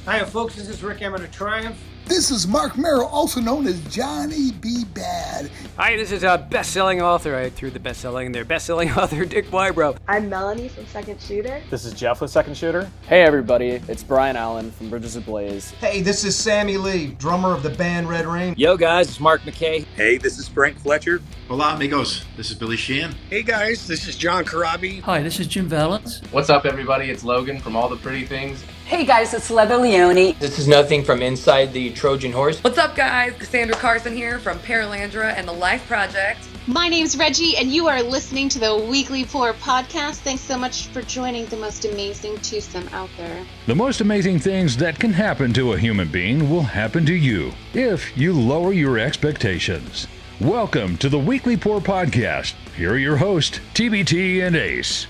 Hiya, folks. This is Rick Emmett of Triumph. This is Mark Merrill, also known as Johnny B. Bad. Hi, this is a best-selling author. I threw the best-selling in there. Best-selling author Dick Wybrow. I'm Melanie from Second Shooter. This is Jeff with Second Shooter. Hey everybody, it's Brian Allen from Bridges Ablaze. Hey, this is Sammy Lee, drummer of the band Red Rain. Yo guys, it's Mark McKay. Hey, this is Frank Fletcher. Hola amigos, this is Billy Sheehan. Hey guys, this is John Corabi. Hi, this is Jim Valance. What's up everybody, it's Logan from All the Pretty Things. Hey guys, it's Leather Leone. This is Nothing from Inside the Trojan Horse. What's up guys, Cassandra Carson here from Paralandra and the Life Project. My name's Reggie and you are listening to the Weekly Pour podcast. Thanks so much for joining the most amazing twosome out there. The most amazing things that can happen to a human being will happen to you if you lower your expectations. Welcome to the Weekly Pour podcast. Here are your hosts, TBT and Ace.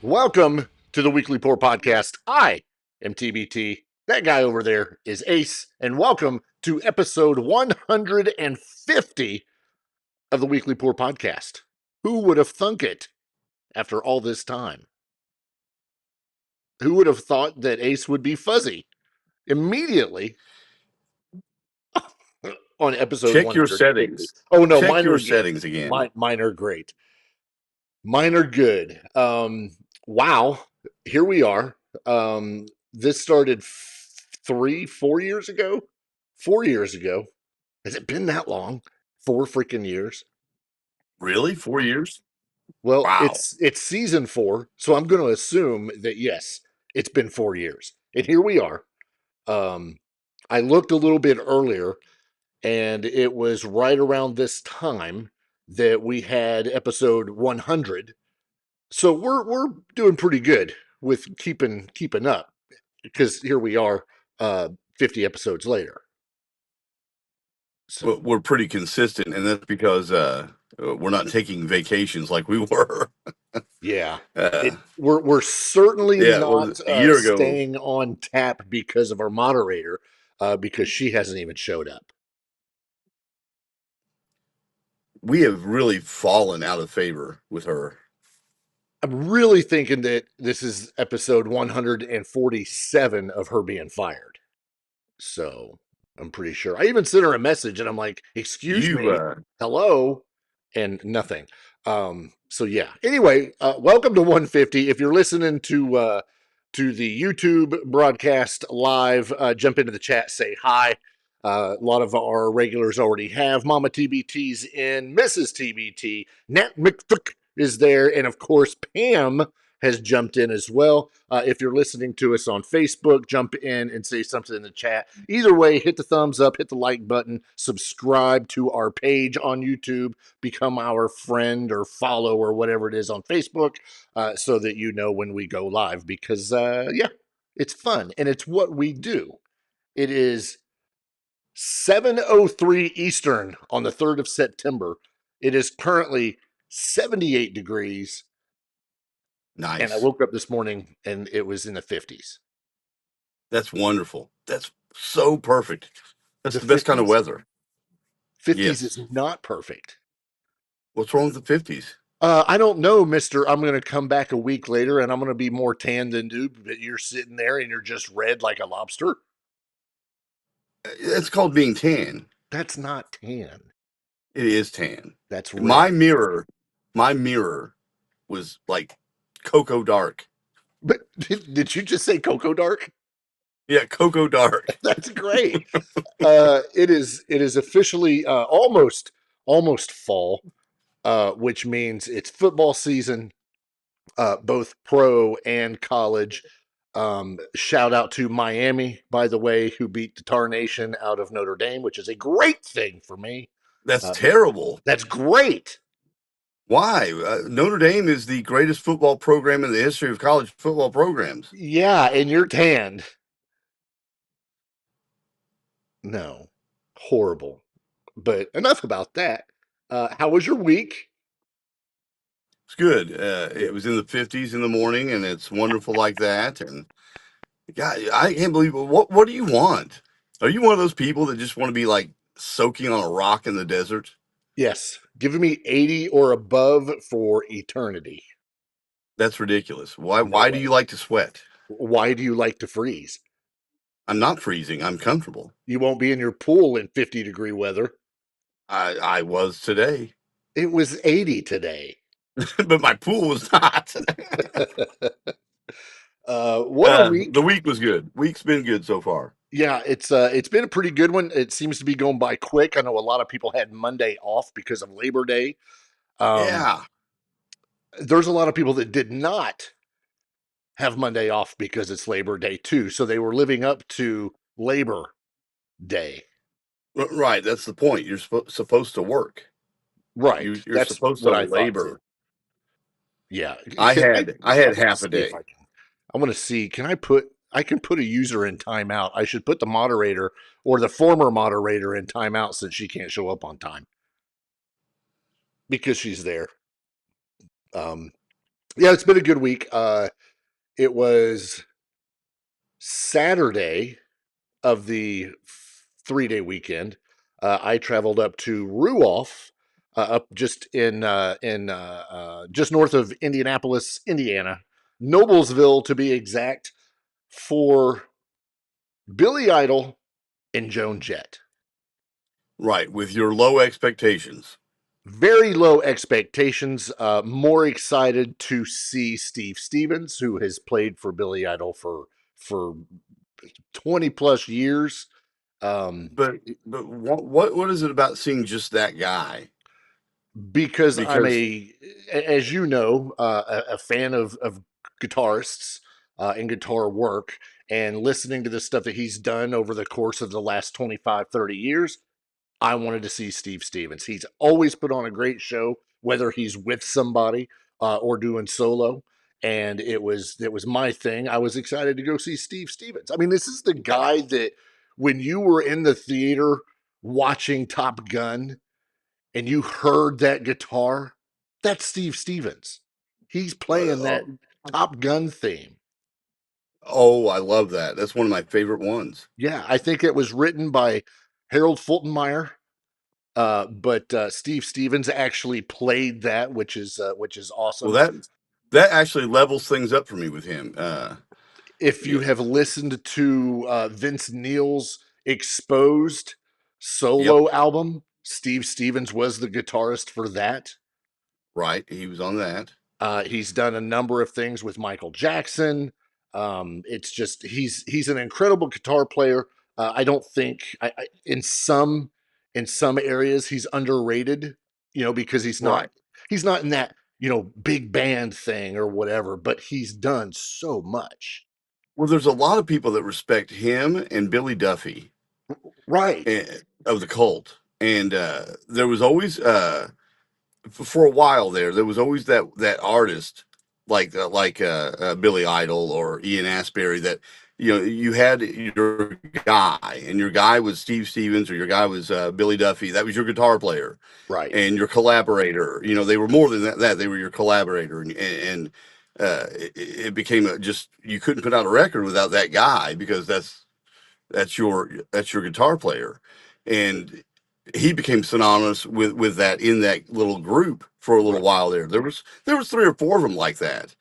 Welcome to the Weekly Pour podcast. I am TBT. That guy over there is Ace. And welcome to episode 150 of the Weekly Pour podcast. Who would have thunk it after all this time? Who would have thought that Ace would be fuzzy immediately on episode Check 150? your settings. Oh, no. Check your settings again. Mine are great. Mine are good. Wow. Here we are. This started 4 years ago. 4 years ago. Has it been that long? 4 freaking years. Really? 4 years? Well, wow. It's season 4, so I'm going to assume that yes, it's been 4 years. And here we are. I looked a little bit earlier, and it was right around this time that we had episode 100. So we're doing pretty good with keeping up, because here we are 50 episodes later. So we're pretty consistent, and that's because we're not taking vacations like we were. Yeah, we're certainly not staying on tap because of our moderator, because she hasn't even showed up. We have really fallen out of favor with her. I'm really thinking that this is episode 147 of her being fired. So I'm pretty sure. I even sent her a message and I'm like, excuse me, hello, and nothing. So yeah. Anyway, welcome to 150. If you're listening to the YouTube broadcast live, jump into the chat, say hi. A lot of our regulars already have. Mama TBT's in. Mrs. TBT. Nat McFick is there. And of course, Pam has jumped in as well. If you're listening to us on Facebook, jump in and say something in the chat. Either way, hit the thumbs up, hit the like button, subscribe to our page on YouTube, become our friend or follow or whatever it is on Facebook, so that you know when we go live. Because, yeah, it's fun and it's what we do. It is 7:03 Eastern on the 3rd of September. It is currently 78 degrees. Nice. And I woke up this morning and it was in the 50s. That's wonderful. That's so perfect. That's the best 50s? Kind of weather. 50s is not perfect. What's wrong with the 50s? I don't know, mister. I'm going to come back a week later and I'm going to be more tan than you, but you're sitting there and you're just red like a lobster. It's called being tan. That's not tan. It is tan. That's red. My mirror was like cocoa dark. But did you just say cocoa dark? Yeah, cocoa dark. That's great. It is officially almost fall, which means it's football season, both pro and college. Shout out to Miami, by the way, who beat the Tar Nation out of Notre Dame, which is a great thing for me. That's terrible. That's great. Why? Notre Dame is the greatest football program in the history of college football programs. Yeah, and you're tanned. No. Horrible. But enough about that. How was your week? It's good. It was in the 50s in the morning, and it's wonderful like that. And God, I can't believe it. What do you want? Are you one of those people that just want to be like soaking on a rock in the desert? Yes. Giving me 80 or above for eternity. That's ridiculous. Why? No Why do way. you like to sweat? Why do you like to freeze? I'm not freezing. I'm comfortable. You won't be in your pool in 50-degree weather. I was today, It was 80 today. but my pool was not. What a week. The week was good. Week's been good so far. Yeah, it's been a pretty good one. It seems to be going by quick. I know a lot of people had Monday off because of Labor Day. Yeah. There's a lot of people that did not have Monday off because it's Labor Day too. So they were living up to Labor Day. Right. That's the point. You're supposed to work. Right. You're That's supposed what to I thought too. labor. Yeah. I had I'm gonna half a see if day. I want to see, I can put a user in timeout. I should put the moderator or the former moderator in timeout since she can't show up on time because she's there. Yeah, it's been a good week. It was Saturday of the 3-day weekend. I traveled up to Ruoff, up just in just north of Indianapolis, Indiana, Noblesville to be exact, for Billy Idol and Joan Jett. Right. With your low expectations. Very low expectations. More excited to see Steve Stevens, who has played for Billy Idol for 20 plus years. But what is it about seeing just that guy? Because I'm as you know, a fan of guitarists and guitar work, and listening to the stuff that he's done over the course of the last 25, 30 years, I wanted to see Steve Stevens. He's always put on a great show, whether he's with somebody or doing solo. And it was my thing. I was excited to go see Steve Stevens. I mean, this is the guy that when you were in the theater watching Top Gun and you heard that guitar, that's Steve Stevens. He's playing that Top Gun theme. Oh, I love that. That's one of my favorite ones. Yeah, I think it was written by Harold Fultonmeyer. But Steve Stevens actually played that, which is awesome. Well, that actually levels things up for me with him. If you have listened to Vince Neil's Exposed solo album, Steve Stevens was the guitarist for that. Right, he was on that. He's done a number of things with Michael Jackson. It's just he's an incredible guitar player. I don't think in some areas he's underrated, because he's not in that, big band thing or whatever, but he's done so much. Well, there's a lot of people that respect him and Billy Duffy, right, of the Cult, and there was always for a while there was always that artist like Billy Idol or Ian Astbury that you had your guy, and your guy was Steve Stevens, or your guy was Billy Duffy. That was your guitar player, right, and your collaborator. They were more than that. They were your collaborator, and it became just you couldn't put out a record without that guy, because that's your guitar player, and he became synonymous with that in that little group for a little while there. There was 3 or 4 of them like that,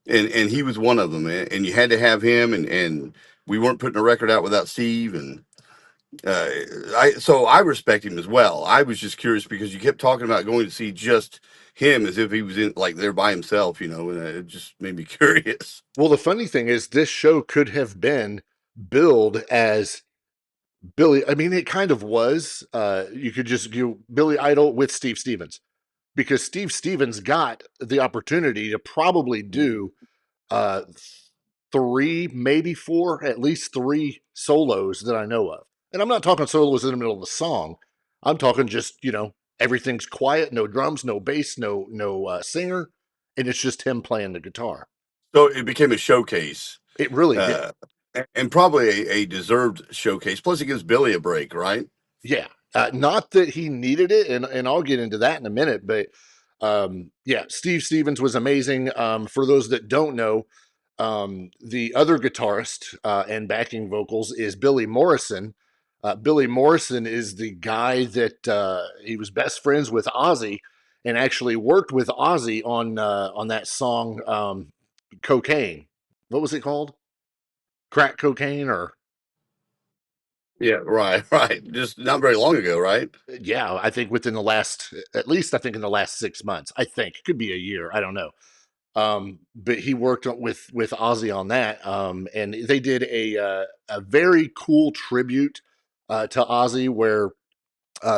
and he was one of them, and you had to have him, and we weren't putting a record out without Steve, and so I respect him as well. I was just curious because you kept talking about going to see just him as if he was in like there by himself, and it just made me curious. Well, the funny thing is, this show could have been billed as Billy. I mean, it kind of was. You could just do Billy Idol with Steve Stevens, because Steve Stevens got the opportunity to probably do 3, maybe 4, at least 3 solos that I know of. And I'm not talking solos in the middle of the song. I'm talking just, everything's quiet, no drums, no bass, no singer, and it's just him playing the guitar. So it became a showcase. It really did. And probably a deserved showcase. Plus, it gives Billy a break, right? Yeah. Not that he needed it, and I'll get into that in a minute, but yeah, Steve Stevens was amazing. For those that don't know, the other guitarist and backing vocals is Billy Morrison. Billy Morrison is the guy that he was best friends with Ozzy, and actually worked with Ozzy on that song, Cocaine. What was it called? Crack Cocaine, or Yeah, right. Just not very long ago, right? yeah, I think within the last, at least I think in the last 6 months. I think could be a year. I don't know. But he worked with Ozzy on that, and they did a very cool tribute to Ozzy where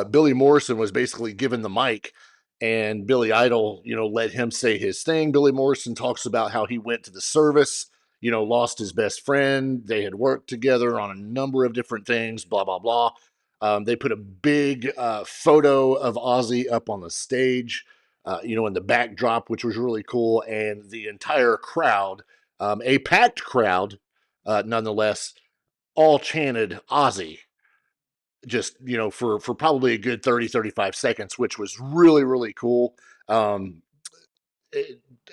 Billy Morrison was basically given the mic, and Billy Idol, let him say his thing. Billy Morrison talks about how he went to the service, lost his best friend. They had worked together on a number of different things, blah, blah, blah. They put a big photo of Ozzy up on the stage, in the backdrop, which was really cool. And the entire crowd, a packed crowd, nonetheless, all chanted Ozzy, just for probably a good 30-35 seconds, which was really, really cool. um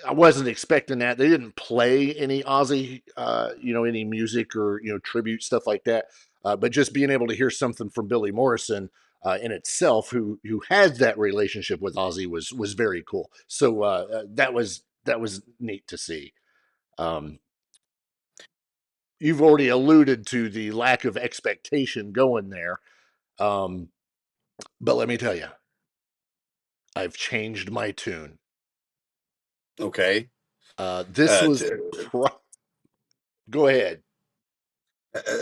I wasn't expecting that. They didn't play any Ozzy, any music or tribute stuff like that, but just being able to hear something from Billy Morrison in itself, who has that relationship with Ozzy, was very cool. So that was neat to see. um you've already alluded to the lack of expectation going there. um But let me tell you, I've changed my tune. Okay. This was go ahead.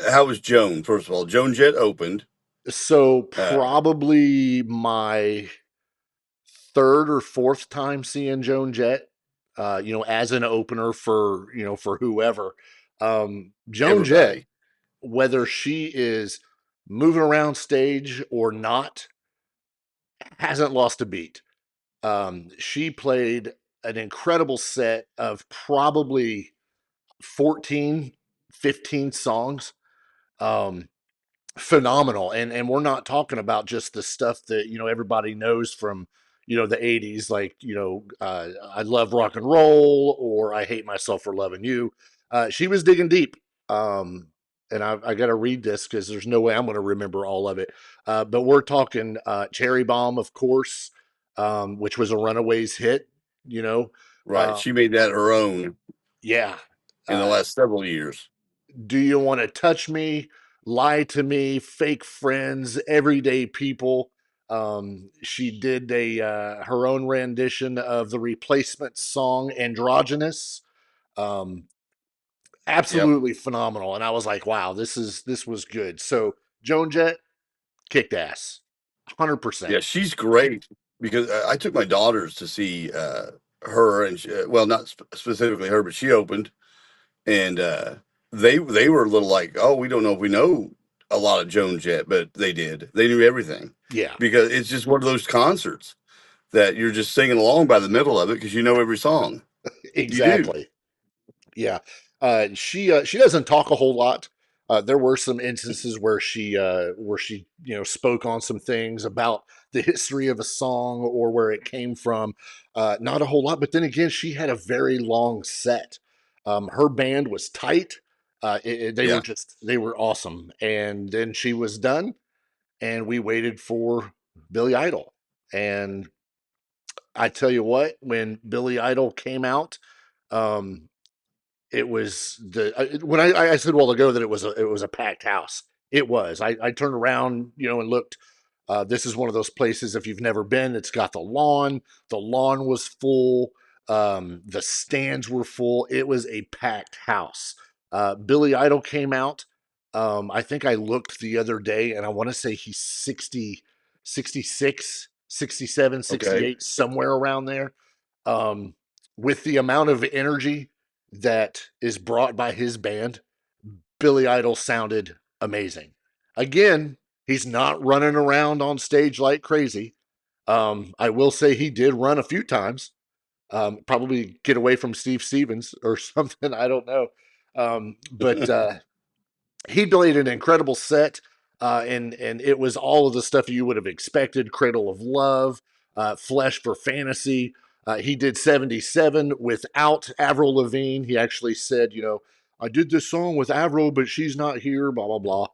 How was Joan? First of all, Joan Jett opened. So probably my third or fourth time seeing Joan Jett, as an opener for whoever. Joan Jett, Everybody. whether she is moving around stage or not, hasn't lost a beat. She played an incredible set of probably 14, 15 songs. Um, Phenomenal. And we're not talking about just the stuff that, everybody knows from, the 80s, like, I love rock and roll, or I hate myself for loving you. She was digging deep. And I got to read this because there's no way I'm going to remember all of it. But we're talking Cherry Bomb, of course, which was a Runaways hit, you know. Right. She made that her own. Yeah. In the last several years. Do you want to touch me? Lie to me, fake friends, everyday people. She did her own rendition of the Replacement song "Androgynous." Um, Absolutely phenomenal, and I was like, "Wow, this was good." So Joan Jett kicked ass, 100%. Yeah, she's great because I took my daughters to see her, and well, not specifically her, but she opened, and they were a little like, oh, we don't know if we know a lot of Joan Jett, but they did. They knew everything. Yeah, because it's just one of those concerts that you're just singing along by the middle of it because you know every song. exactly. Yeah. She doesn't talk a whole lot. There were some instances where she spoke on some things about the history of a song or where it came from. Not a whole lot, but then again, she had a very long set. Her band was tight. They were awesome. And then she was done, and we waited for Billy Idol. And I tell you what, when Billy Idol came out, um, it was when I said a while ago that it was a packed house. It was. I turned around, and looked. This is one of those places, if you've never been, it's got the lawn. The lawn was full. The stands were full. It was a packed house. Billy Idol came out. I think I looked the other day, and I want to say he's 60, 66, 67, 68, somewhere around there. With the amount of energy that is brought by his band, Billy Idol sounded amazing. Again, he's not running around on stage like crazy. I will say he did run a few times, probably get away from Steve Stevens or something. I don't know. But he played an incredible set, and it was all of the stuff you would have expected: Cradle of Love, Flesh for Fantasy. He did 77 without Avril Lavigne. He actually said, I did this song with Avril, but she's not here, blah, blah, blah.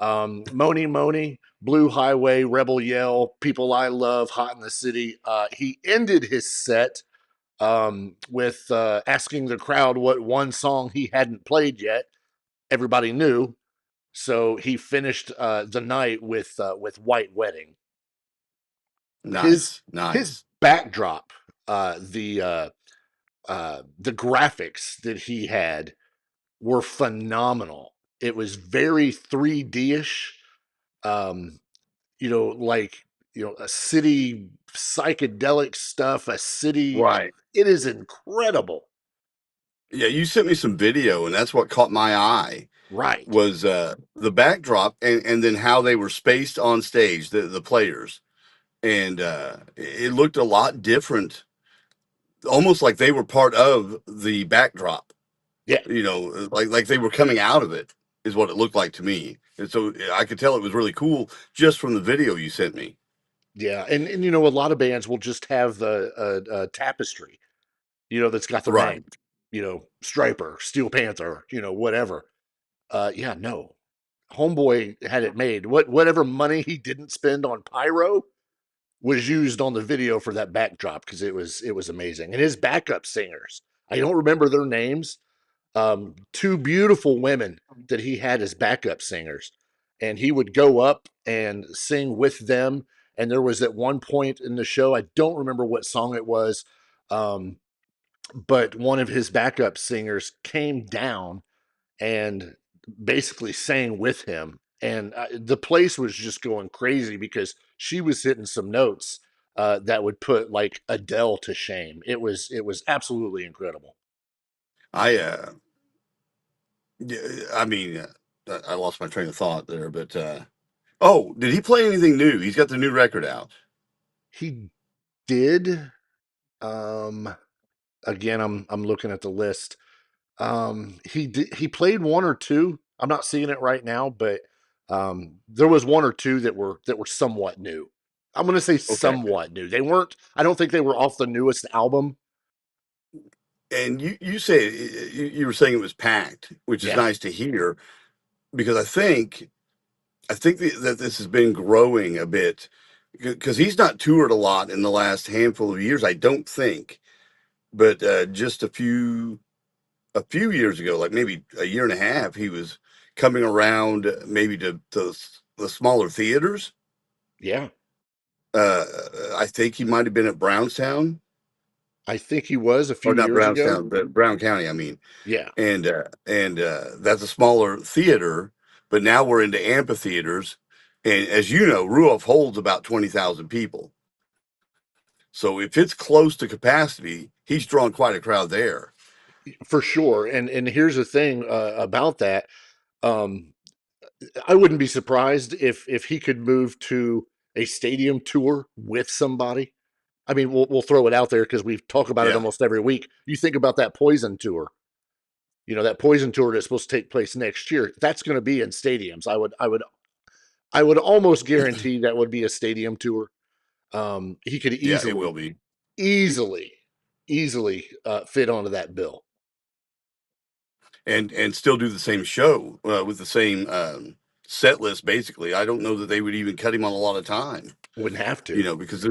Moni Moni, Blue Highway, Rebel Yell, People I Love, Hot in the City. He ended his set with asking the crowd what one song he hadn't played yet. Everybody knew, so he finished the night with White Wedding. His Nice. backdrop, the graphics that he had were phenomenal. It was very 3D-ish, like a city psychedelic stuff, a city. Right. It is incredible. Yeah, you sent me some video, and that's what caught my eye. Right. Was the backdrop and then how they were spaced on stage, the players, and it looked a lot different, almost like they were part of the backdrop. Yeah, like they were coming out of it is what it looked like to me, and so I could tell it was really cool just from the video you sent me. Yeah, and a lot of bands will just have the tapestry, that's got their Right. name, Striper, Steel Panther, whatever. Yeah, no. Homeboy had it made. Whatever money he didn't spend on pyro was used on the video for that backdrop because it was amazing. And his backup singers, I don't remember their names. Two beautiful women that he had as backup singers, and he would go up and sing with them. And there was at one point in the show, I don't remember what song it was, but one of his backup singers came down and basically sang with him. And the place was just going crazy because she was hitting some notes that would put like Adele to shame. It was absolutely incredible. Yeah, I mean, I lost my train of thought there, but oh, did he play anything new? He's got the new record out. He did. Again, I'm looking at the list. He played one or two. I'm not seeing it right now, but there was one or two that were somewhat new. I'm going to say somewhat new. They weren't. I don't think they were off the newest album. And you say you were saying it was packed, which is nice to hear, because I think that this has been growing a bit because he's not toured a lot in the last handful of years, I don't think, but just a few years ago, like maybe a year and a half, he was coming around maybe to the smaller theaters. Yeah. I think he might have been at Brownstown. I think he was a few Or not years Brownstown, ago. but Brown County, I mean. Yeah. And that's a smaller theater, but now we're into amphitheaters. And as you know, Ruoff holds about 20,000 people. So if it's close to capacity, he's drawn quite a crowd there. For sure. And here's the thing about that. I wouldn't be surprised if he could move to a stadium tour with somebody. I mean, we'll throw it out there because we talk about it almost every week. You think about that Poison tour. That Poison tour that's supposed to take place next year. That's going to be in stadiums. I would almost guarantee that would be a stadium tour. He could easily, it will be easily fit onto that bill. And still do the same show with the same set list, basically. I don't know that they would even cut him on a lot of time. Wouldn't have to. Because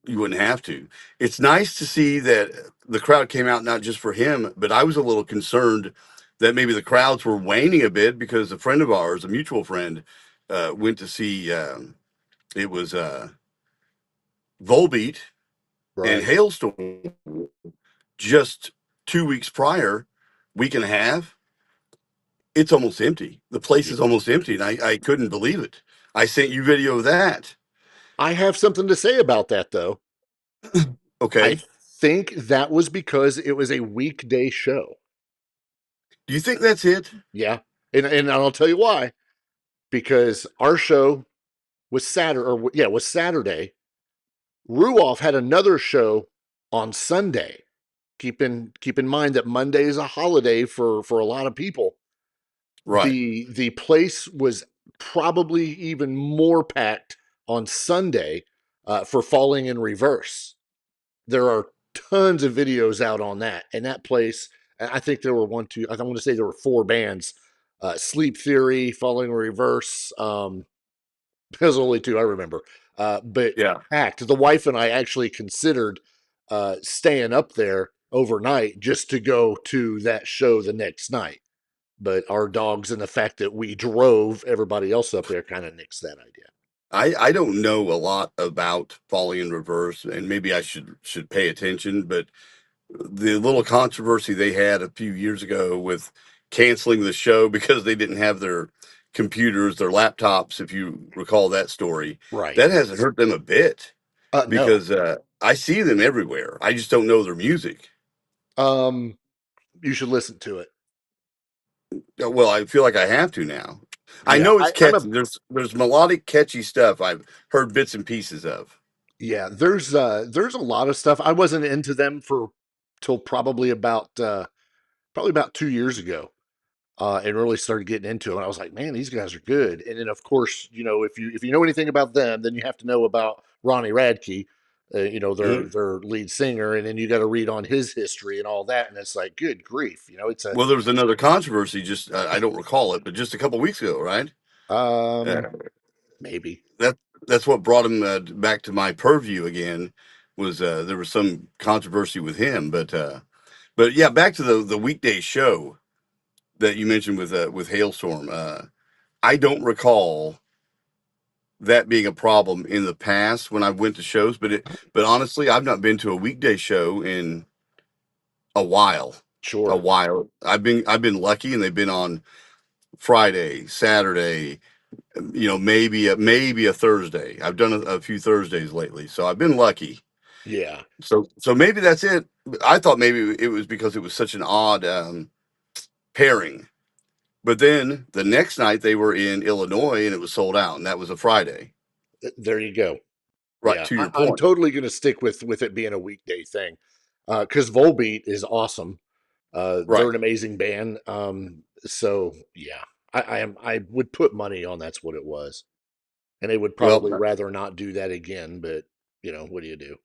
you wouldn't have to. It's nice to see that the crowd came out not just for him, but I was a little concerned that maybe the crowds were waning a bit because a friend of ours, a mutual friend, went to see, it was Volbeat and Hailstorm just 2 weeks prior, week and a half. It's almost empty. The place is almost empty, and I couldn't believe it. I sent you video of that. I have something to say about that, though. Okay. I think that was because it was a weekday show. Do you think that's it? Yeah. And I'll tell you why. Because our show was Saturday. Ruoff had another show on Sunday. Keep in mind that Monday is a holiday for a lot of people. Right. The place was probably even more packed on Sunday for Falling in Reverse. There are tons of videos out on that, and that place. I think there were I want to say there were 4 bands Sleep Theory, Falling in Reverse. There's only two I remember. But Yeah. Act, the wife and I actually considered staying up there overnight just to go to that show the next night. But our dogs and the fact that we drove everybody else up there kind of nixed that idea. I don't know a lot about Falling in Reverse, and maybe I should pay attention, but the little controversy they had a few years ago with canceling the show because they didn't have their computers, their laptops, if you recall that story, Right. that hasn't hurt them a bit No. because I see them everywhere. I just don't know their music. You should listen to it. Well, I feel like I have to now. I Yeah, know it's I'm a catchy. There's melodic, catchy stuff I've heard bits and pieces of. yeah. There's a lot of stuff. I wasn't into them for till probably about 2 years ago. And really started getting into them. I was like, man, these guys are good. And then, of course, if you know anything about them, then you have to know about Ronnie Radke, their lead singer, and then you got to read on his history and all that. And it's like, good grief, it's a Well, there was another controversy. Just I don't recall it, but just a couple weeks ago, right? Uh, maybe that that's what brought him back to my purview again. Was there was some controversy with him, but yeah, back to the weekday show that you mentioned with Hailstorm. I don't recall that being a problem in the past when I went to shows, but honestly, I've not been to a weekday show in a while. Sure. A while. I've been lucky, and they've been on Friday, Saturday, maybe a Thursday. I've done a few Thursdays lately, so I've been lucky. Yeah. So maybe that's it. I thought maybe it was because it was such an odd pairing. But then the next night they were in Illinois and it was sold out, and that was a Friday. There you go. Right, Yeah, to your I'm point. totally going to stick with it being a weekday thing, because Volbeat is awesome. They're Right. an amazing band. So yeah, I would put money on that's what it was, and they would Well, probably rather not do that again. But what do you do?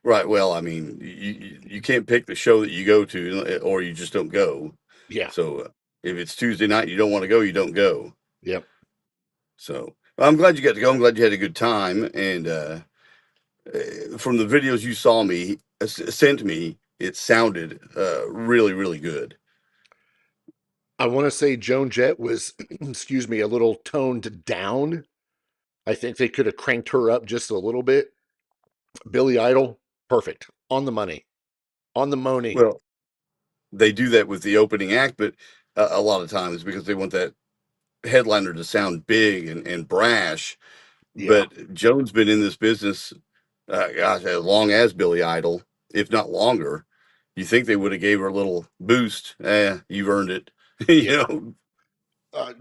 right. Well, I mean, you can't pick the show that you go to, or you just don't go. Yeah. So if it's Tuesday night, and you don't want to go, you don't go. Yep. So I'm glad you got to go. I'm glad you had a good time. And from the videos you saw me sent me, it sounded really, really good. I want to say Joan Jett was, excuse me, a little toned down. I think they could have cranked her up just a little bit. Billy Idol, perfect, on the money, on the money. Well, they do that with the opening act, but a lot of times because they want that headliner to sound big and brash. Yeah. But Joan's been in this business, gosh, as long as Billy Idol, if not longer. You think they would have gave her a little boost? You've earned it. Yeah.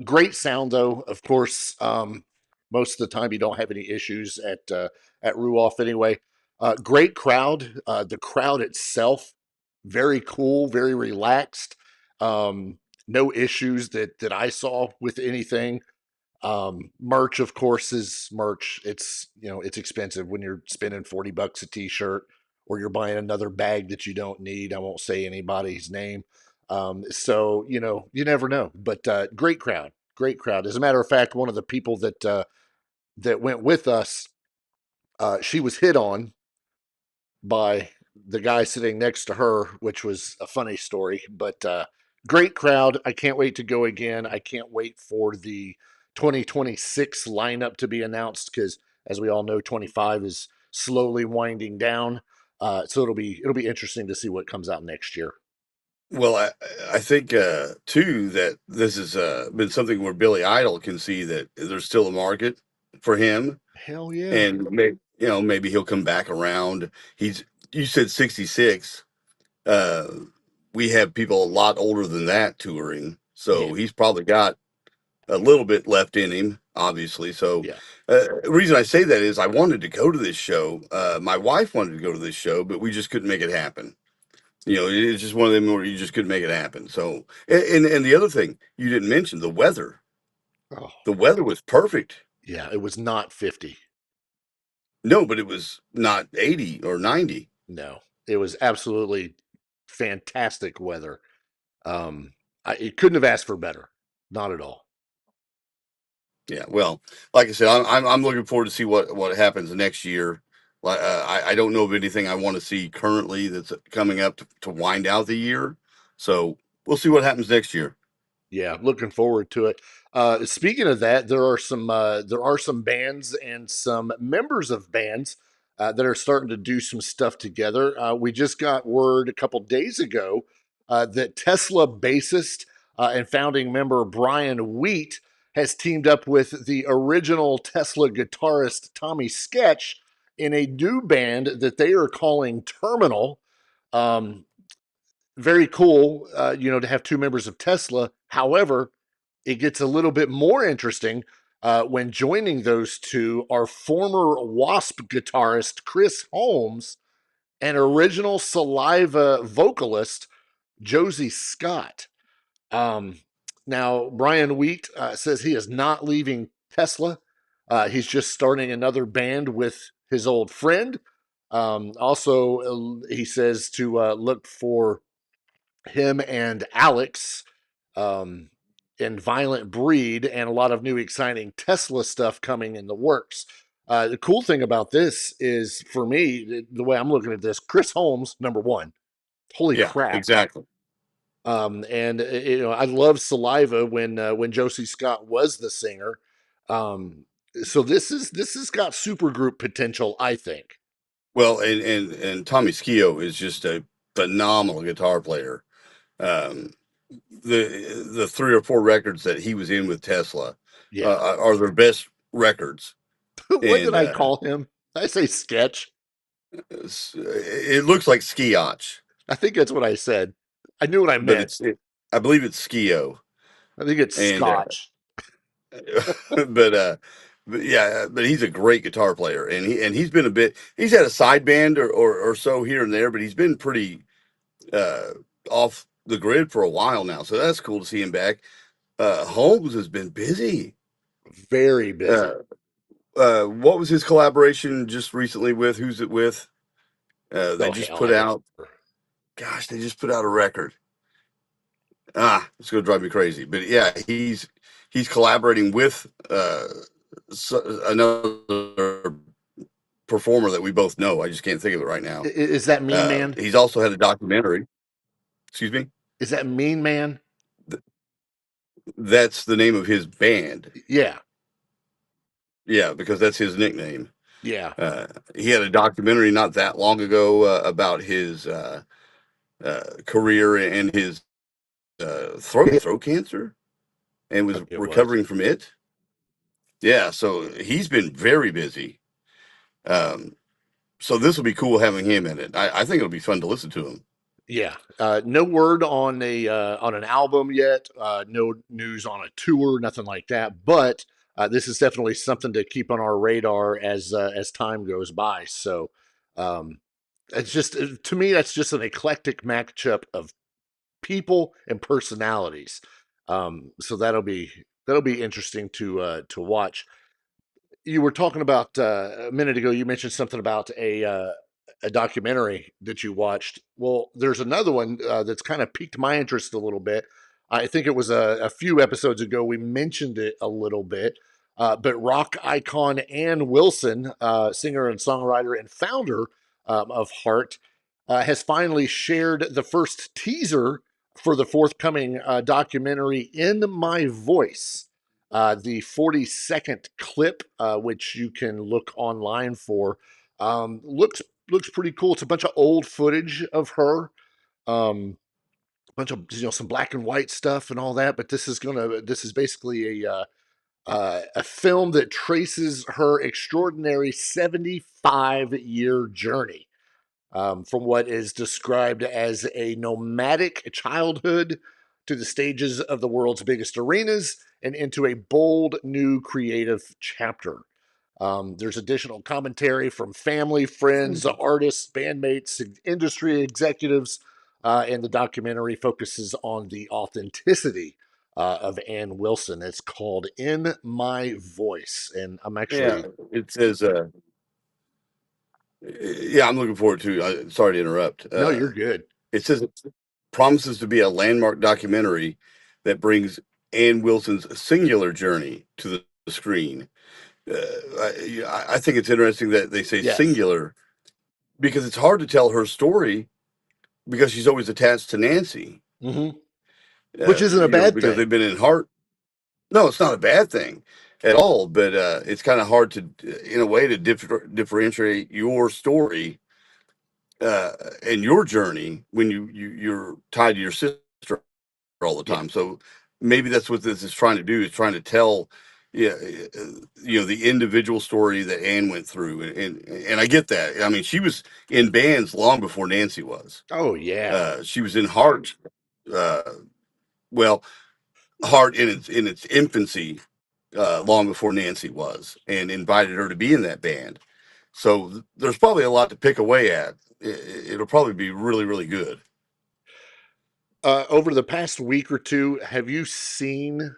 Great sound though. Of course, most of the time you don't have any issues at Ruoff anyway. Great crowd. The crowd itself, very cool, very relaxed. No issues that I saw with anything. Merch, of course, is merch. It's expensive when you're spending $40 a t-shirt or you're buying another bag that you don't need. I won't say anybody's name. So you never know. But great crowd, great crowd. As a matter of fact, one of the people that went with us, she was hit on by the guy sitting next to her, which was a funny story. But great crowd. I can't wait to go again. I can't wait for the 2026 lineup to be announced because, as we all know, 25 is slowly winding down. So it'll be interesting to see what comes out next year. Well, I think too that this has been something where Billy Idol can see that there's still a market for him, Hell yeah. and maybe he'll come back around. You said 66. Uh, we have people a lot older than that touring, Yeah. so he's probably got a little bit left in him, obviously. So Yeah. the reason I say that is I wanted to go to this show. My wife wanted to go to this show, but we just couldn't make it happen. It's just one of them where you just couldn't make it happen. So, and the other thing you didn't mention, the weather. Oh, The weather was perfect. yeah. It was not 50. No, but it was not 80 or 90. No, it was absolutely fantastic weather. Um, It couldn't have asked for better. Not at all. Yeah, well, like I said, I'm looking forward to see what happens next year. I don't know of anything I want to see currently that's coming up to wind out the year. So we'll see what happens next year. Yeah, looking forward to it. Speaking of that, there are some bands and some members of bands that are starting to do some stuff together. We just got word a couple days ago that Tesla bassist and founding member Brian Wheat has teamed up with the original Tesla guitarist Tommy Skeoch in a new band that they are calling Terminal. Very cool, to have two members of Tesla. However, it gets a little bit more interesting when joining those two are former Wasp guitarist Chris Holmes and original Saliva vocalist Josie Scott. Now, Brian Wheat says he is not leaving Tesla. He's just starting another band with his old friend. Also, he says to look for him and Alex in Violent Breed and a lot of new exciting Tesla stuff coming in the works. The cool thing about this is, for me, the way I'm looking at this, Chris Holmes, number one. Holy crap. Exactly. And I love Saliva when Josie Scott was the singer. So this has got supergroup potential, I think. Well, and Tommy Skeoch is just a phenomenal guitar player. The 3 or 4 records that he was in with Tesla are their best records. What did I call him? Did I say Sketch? It looks like Skeoch. I think that's what I said. I knew what I meant. I believe it's Skeoch. I think it's Scotch. But he's a great guitar player, and he's been he's had a side band or so here and there, but he's been pretty off the grid for a while now. So that's cool to see him back. Holmes has been busy. Very busy. What was his collaboration just recently with? Who's it with? They just put out a record. It's going to drive me crazy. But yeah, he's collaborating with another performer that we both know. I just can't think of it right now. Is that Mean Man? He's also had a documentary. Excuse me? Is that Mean Man? That's the name of his band. Yeah. Yeah, because that's his nickname. Yeah. He had a documentary not that long ago about his career and his throat cancer, and was recovering from it. Yeah, so he's been very busy. So this will be cool having him in it. I think it'll be fun to listen to him. Yeah. No word on an album yet. No news on a tour, nothing like that. But this is definitely something to keep on our radar as time goes by. So it's just, to me, that's just an eclectic matchup of people and personalities. So that'll be interesting to watch. You were talking about a minute ago. You mentioned something about a documentary that you watched. Well, there's another one that's kind of piqued my interest a little bit. I think it was a few episodes ago we mentioned it a little bit. But rock icon Ann Wilson, singer and songwriter and founder of Heart, has finally shared the first teaser for the forthcoming documentary In My Voice. The 40-second clip, which you can look online for, looks pretty cool. It's a bunch of old footage of her, a bunch of some black and white stuff and all that. But this is basically a film that traces her extraordinary 75-year journey. From what is described as a nomadic childhood to the stages of the world's biggest arenas and into a bold new creative chapter. There's additional commentary from family, friends, artists, bandmates, industry executives, and the documentary focuses on the authenticity of Ann Wilson. It's called In My Voice, and I'm actually... it says... Yeah, I'm looking forward to. Sorry to interrupt. No, you're good. It says it promises to be a landmark documentary that brings Ann Wilson's singular journey to the screen. I think it's interesting that they say singular, because it's hard to tell her story because she's always attached to Nancy. Which isn't a bad because thing. they've been in heart. No, it's not a bad thing at all, but it's kind of hard to, in a way, to differentiate your story and your journey when you're tied to your sister all the time. So maybe that's what this is trying to do, is trying to tell, the individual story that Anne went through. And I get that. I mean, she was in bands long before Nancy was. Oh, yeah. She was in Heart. Well, Heart in its infancy, long before Nancy was, and invited her to be in that band. So there's probably a lot to pick away at. It'll probably be really, really good. Over the past week or two, have you seen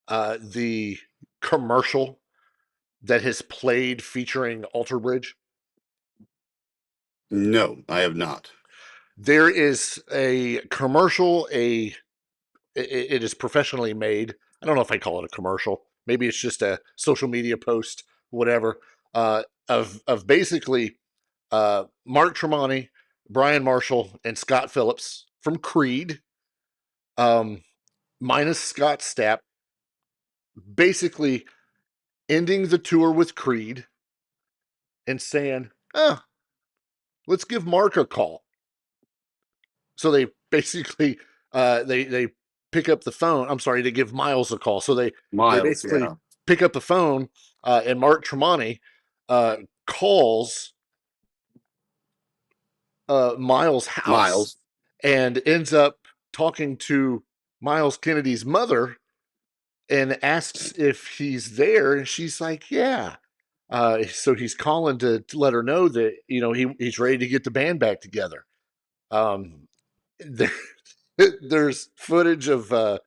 the commercial that has played featuring Alter Bridge? No, I have not. There is a commercial, it is professionally made. I don't know if I call it a commercial. Maybe it's just a social media post, whatever, of basically Mark Tremonti, Brian Marshall, and Scott Phillips from Creed, minus Scott Stapp, basically ending the tour with Creed and saying, let's give Mark a call. So they basically they pick up the phone. I'm sorry, they give Miles a call. So they basically pick up the phone, and Mark Tremonti calls Miles' house and ends up talking to Miles Kennedy's mother and asks if he's there, and she's like, yeah. So he's calling to let her know that he's ready to get the band back together. There's footage of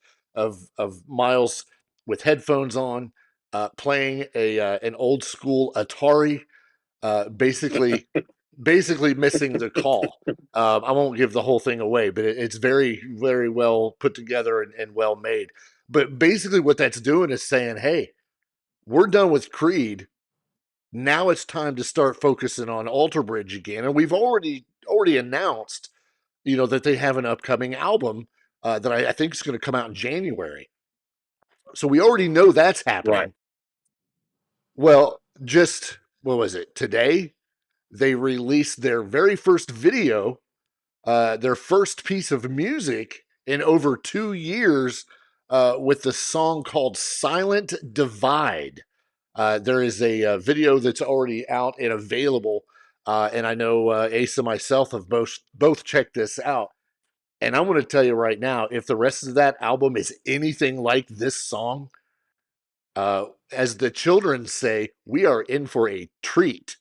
Miles with headphones on, playing an old school Atari, basically missing the call. I won't give the whole thing away, but it's very, very well put together and well made. But basically what that's doing is saying, hey, we're done with Creed. Now it's time to start focusing on Alter Bridge again. And we've already announced, that they have an upcoming album that I think is going to come out in January. So we already know that's happening. Right. Well, just, what was it, today? They released their very first video, their first piece of music in over 2 years, with the song called Silent Divide. There is a video that's already out and available, and I know Ace and myself have both checked this out. And I'm going to tell you right now, if the rest of that album is anything like this song, as the children say, we are in for a treat.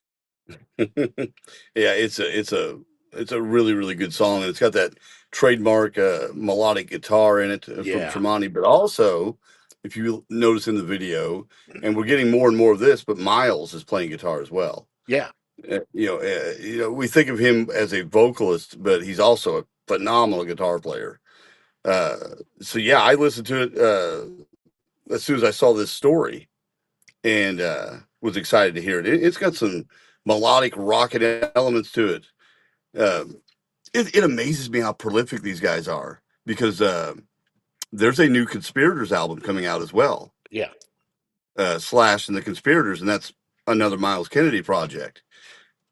Yeah, it's a really, really good song, and it's got that trademark melodic guitar in it from Tremonti. But also, if you notice in the video, and we're getting more and more of this, but Miles is playing guitar as well. Yeah. We think of him as a vocalist, but he's also a phenomenal guitar player. So yeah, I listened to it as soon as I saw this story, and was excited to hear it. It's got some melodic rocket elements to it. It amazes me how prolific these guys are, because there's a new Conspirators album coming out as well. Yeah. Slash and the Conspirators, and that's another Miles Kennedy project.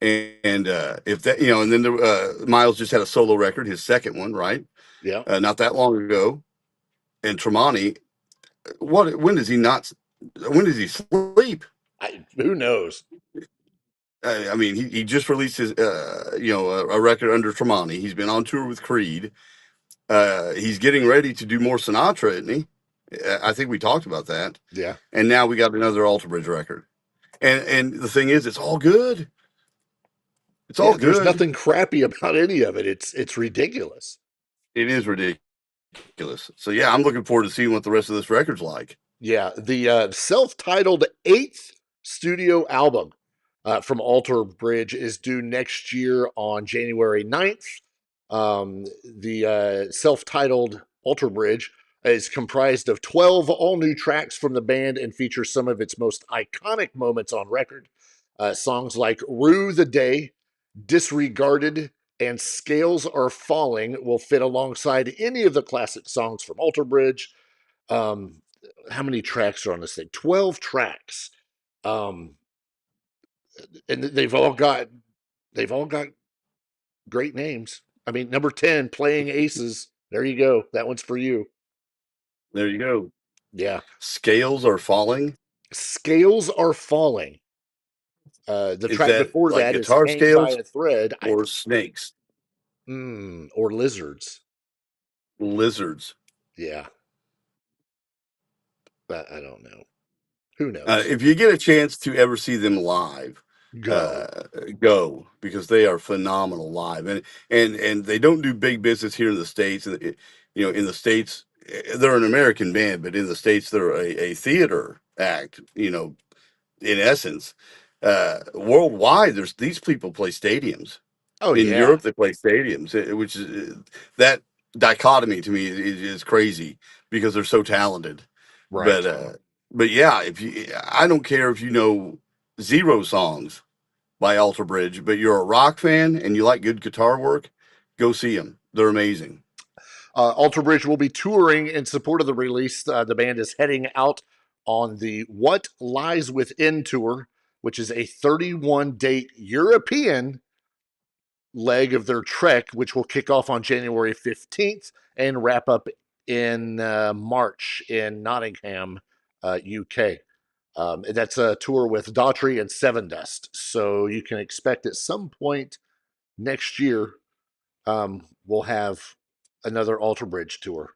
And if that, and then Miles just had a solo record, his second one, right? Yeah. Not that long ago. And Tremonti, when does he sleep? Who knows? I mean, he just released his, a record under Tremonti. He's been on tour with Creed. He's getting ready to do more Sinatra, isn't he? I think we talked about that. Yeah. And now we got another Alter Bridge record. And the thing is, it's all good. It's all good. There's nothing crappy about any of it. It's ridiculous. It is ridiculous. So yeah, I'm looking forward to seeing what the rest of this record's like. Yeah, the self-titled 8th studio album from Alter Bridge is due next year on January 9th. The self-titled Alter Bridge is comprised of 12 all-new tracks from the band and features some of its most iconic moments on record. Songs like Rue the Day, Disregarded, and Scales Are Falling will fit alongside any of the classic songs from Alter Bridge. How many tracks are on this thing? 12 tracks. And they've all got great names. I mean, number 10, Playing Aces. There you go. That one's for you. There you go. Yeah. Scales Are Falling. Scales Are Falling. The Is track that before like that is guitar Hang by scales a Thread. or snakes? Or lizards. Lizards. Yeah. I don't know. Who knows? If you get a chance to ever see them live, Go. Go, because they are phenomenal live, and they don't do big business here in the States. And in the States, they're an American band, but in the States, they're a theater act. In essence, worldwide, there's these people play stadiums. Oh In yeah. Europe, they play stadiums, which is that dichotomy to me is crazy because they're so talented. Right. But yeah, I don't care if you know 0 songs by Alter Bridge, but you're a rock fan and you like good guitar work, go see them. They're amazing. Alter Bridge will be touring in support of the release. The band is heading out on the What Lies Within tour, which is a 31-date European leg of their trek, which will kick off on January 15th and wrap up in March in Nottingham, UK. That's a tour with Daughtry and Seven Dust. So you can expect at some point next year, we'll have another Alter Bridge tour,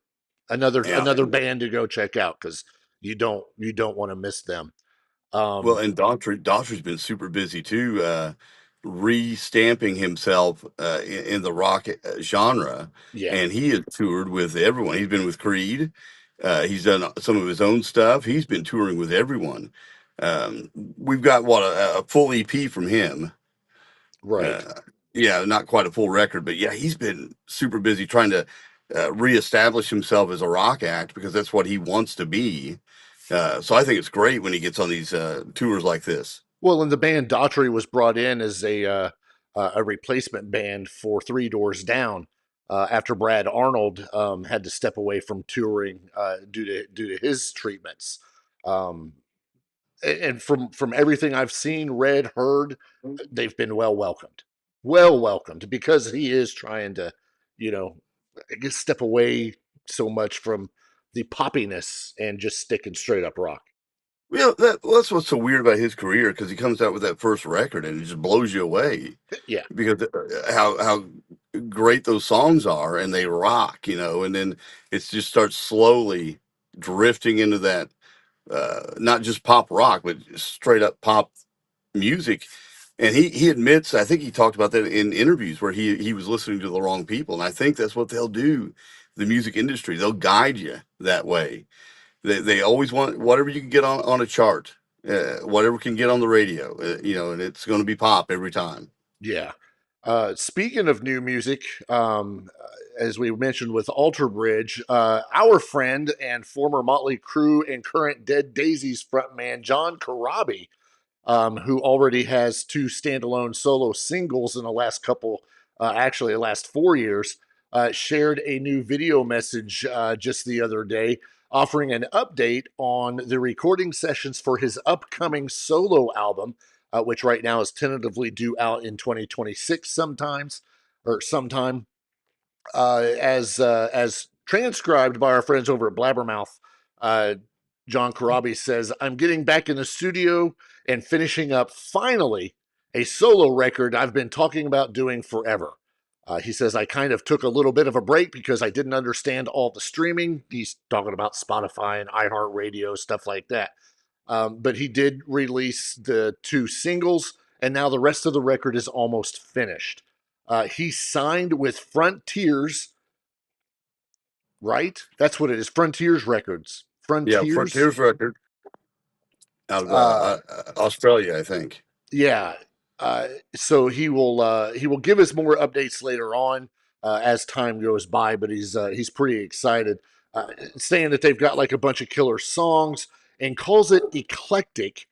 another band to go check out because you don't want to miss them. Well, and Daughtry's been super busy too, re-stamping himself in the rock genre. Yeah. And he has toured with everyone. He's been with Creed. He's done some of his own stuff. He's been touring with everyone. We've got a full EP from him. Right. Yeah, not quite a full record, but yeah, he's been super busy trying to reestablish himself as a rock act because that's what he wants to be. So I think it's great when he gets on these tours like this. Well, and the band Daughtry was brought in as a replacement band for Three Doors Down after Brad Arnold had to step away from touring due to his treatments. And from everything I've seen, read, heard, they've been well welcomed because he is trying to, I guess, step away so much from the poppiness and just sticking straight up rock. Well, that's what's so weird about his career because he comes out with that first record and it just blows you away. Yeah, because how great those songs are and they rock, and then it just starts slowly drifting into that not just pop rock, but straight up pop music. And he admits, I think he talked about that in interviews where he was listening to the wrong people. And I think that's what they'll do. The music industry, they'll guide you that way. They always want whatever you can get on a chart, whatever can get on the radio, and it's going to be pop every time. Yeah. Speaking of new music, as we mentioned with Alter Bridge, our friend and former Motley Crue and current Dead Daisies frontman John Corabi, who already has 2 standalone solo singles in the last the last 4 years, shared a new video message just the other day offering an update on the recording sessions for his upcoming solo album, which right now is tentatively due out in 2026 sometime. As transcribed by our friends over at Blabbermouth, John Corabi says, "I'm getting back in the studio and finishing up, finally, a solo record I've been talking about doing forever." He says, "I kind of took a little bit of a break because I didn't understand all the streaming." He's talking about Spotify and iHeartRadio, stuff like that. But he did release the 2 singles, and now the rest of the record is almost finished. He signed with Frontiers, right? That's what it is. Frontiers Records. Yeah, Frontiers record out of Australia, I think. Yeah. So he will give us more updates later on as time goes by, but he's pretty excited. saying that they've got like a bunch of killer songs and calls it eclectic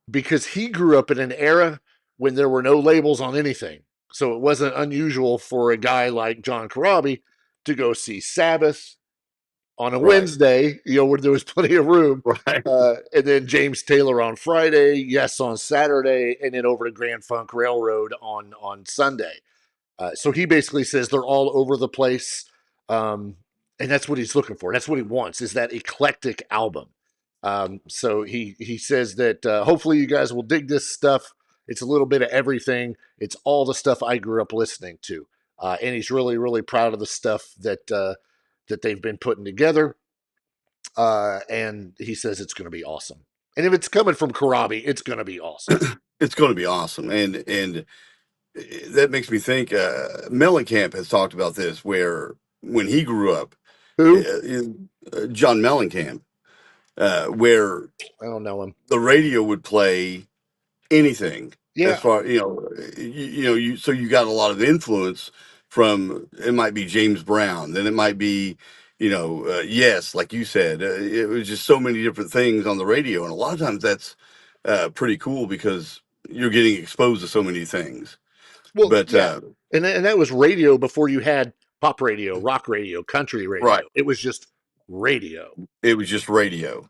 because he grew up in an era when there were no labels on anything. So it wasn't unusual for a guy like John Corabi to go see Sabbath on a Wednesday, where there was plenty of room. Right. And then James Taylor on Friday, Yes on Saturday, and then over to Grand Funk Railroad on Sunday. So he basically says they're all over the place. And that's what he's looking for. That's what he wants, is that eclectic album. So he says that hopefully you guys will dig this stuff. It's a little bit of everything. It's all the stuff I grew up listening to. And he's really, really proud of the stuff that they've been putting together. And he says it's going to be awesome. And if it's coming from Corabi, it's going to be awesome. It's going to be awesome. And that makes me think, Mellencamp has talked about this, where when he grew up, Who? John Mellencamp, where I don't know him. The radio would play anything. Yeah. As far, so you got a lot of influence from, it might be James Brown, then it might be, Yes, like you said, it was just so many different things on the radio. And a lot of times that's pretty cool because you're getting exposed to so many things. Well, but yeah. And that was radio before you had pop radio, rock radio, country radio. Right. It was just radio. It was just radio.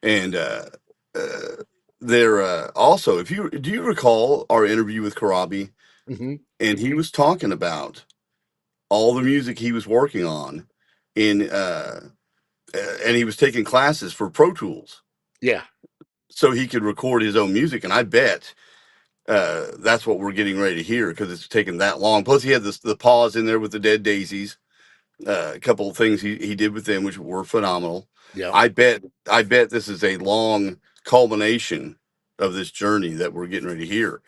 And there also, do you recall our interview with Corabi? Mm-hmm. And he was talking about all the music he was working on and he was taking classes for Pro Tools. Yeah. So he could record his own music. And I bet that's what we're getting ready to hear, because it's taken that long. Plus he had the pause in there with the Dead Daisies. A couple of things he did with them, which were phenomenal. Yeah. I bet this is a long culmination of this journey that we're getting ready to hear,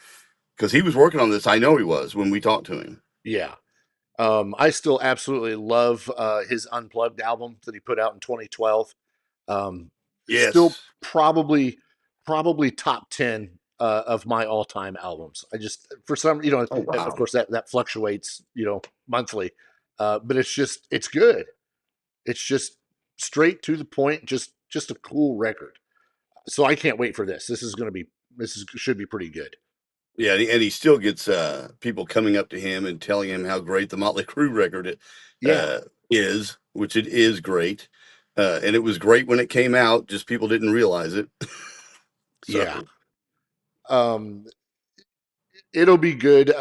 because he was working on this. I know he was when we talked to him. Yeah. I still absolutely love his Unplugged album that he put out in 2012. Yes. Still probably top 10 of my all-time albums. I just, for some, Oh, wow. of course that fluctuates, monthly. But it's good. It's just straight to the point, just a cool record. So I can't wait for this. This should be pretty good. Yeah, and he still gets people coming up to him and telling him how great the Motley Crue record is, which it is great. And it was great when it came out, just people didn't realize it. So. Yeah. It'll be good.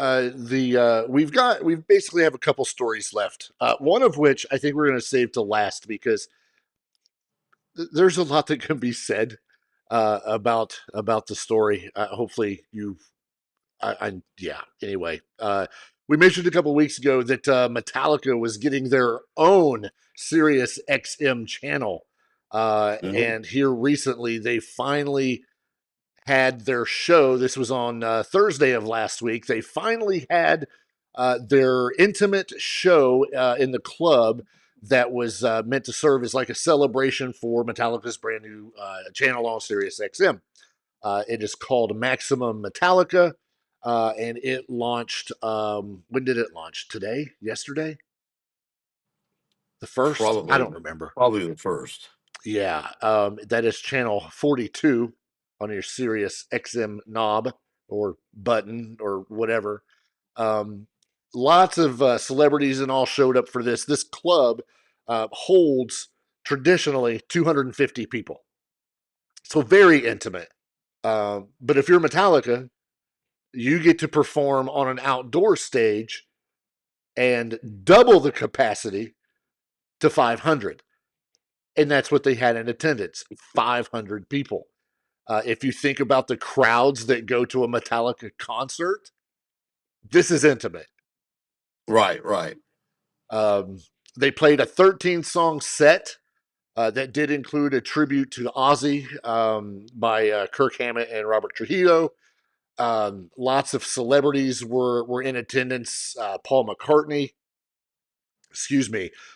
We basically have a couple stories left. One of which I think we're going to save to last, because there's a lot that can be said about the story. Hopefully Anyway, we mentioned a couple of weeks ago that Metallica was getting their own Sirius XM channel, and here recently they finally had their show. This was on Thursday of last week. They finally had their intimate show in the club that was meant to serve as like a celebration for Metallica's brand new channel on Sirius XM. It is called Maximum Metallica, and it launched. When did it launch? Today? Yesterday? The first? Probably. I don't remember. Probably the first. Yeah, that is channel 42 on your Sirius XM knob or button or whatever. Lots of celebrities and all showed up for this. This club holds traditionally 250 people. So very intimate. But if you're Metallica, you get to perform on an outdoor stage and double the capacity to 500. And that's what they had in attendance, 500 people. If you think about the crowds that go to a Metallica concert, this is intimate. Right. They played a 13-song set that did include a tribute to Ozzy by Kirk Hammett and Robert Trujillo. Lots of celebrities were in attendance. Paul McCartney,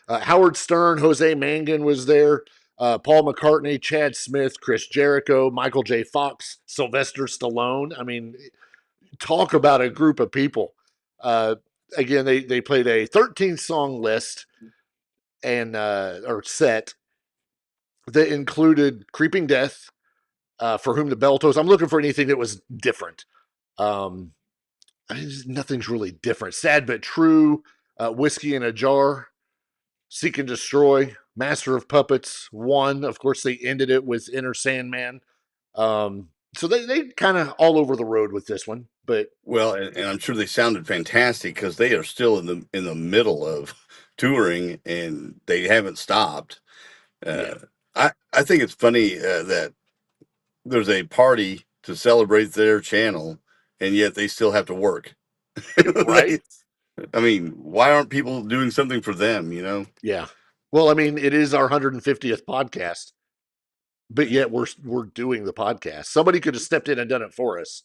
Howard Stern, Jose Mangan was there. Paul McCartney, Chad Smith, Chris Jericho, Michael J. Fox, Sylvester Stallone. I mean, talk about a group of people. Again, they played a 13-song list. and or set that included Creeping Death, For Whom the Bell Tolls. I'm looking for anything that was different. Nothing's really different. Sad But True, Whiskey in a Jar, Seek and Destroy, Master of Puppets, One. Of course, they ended it with Inner Sandman. So they kind of all over the road with this one. But well, and I'm sure they sounded fantastic because they are still in the middle of touring and they haven't stopped. I think it's funny that there's a party to celebrate their channel, and yet they still have to work. Right? I mean, why aren't people doing something for them? Yeah. Well, I mean, it is our 150th podcast, but yet we're doing the podcast. Somebody could have stepped in and done it for us.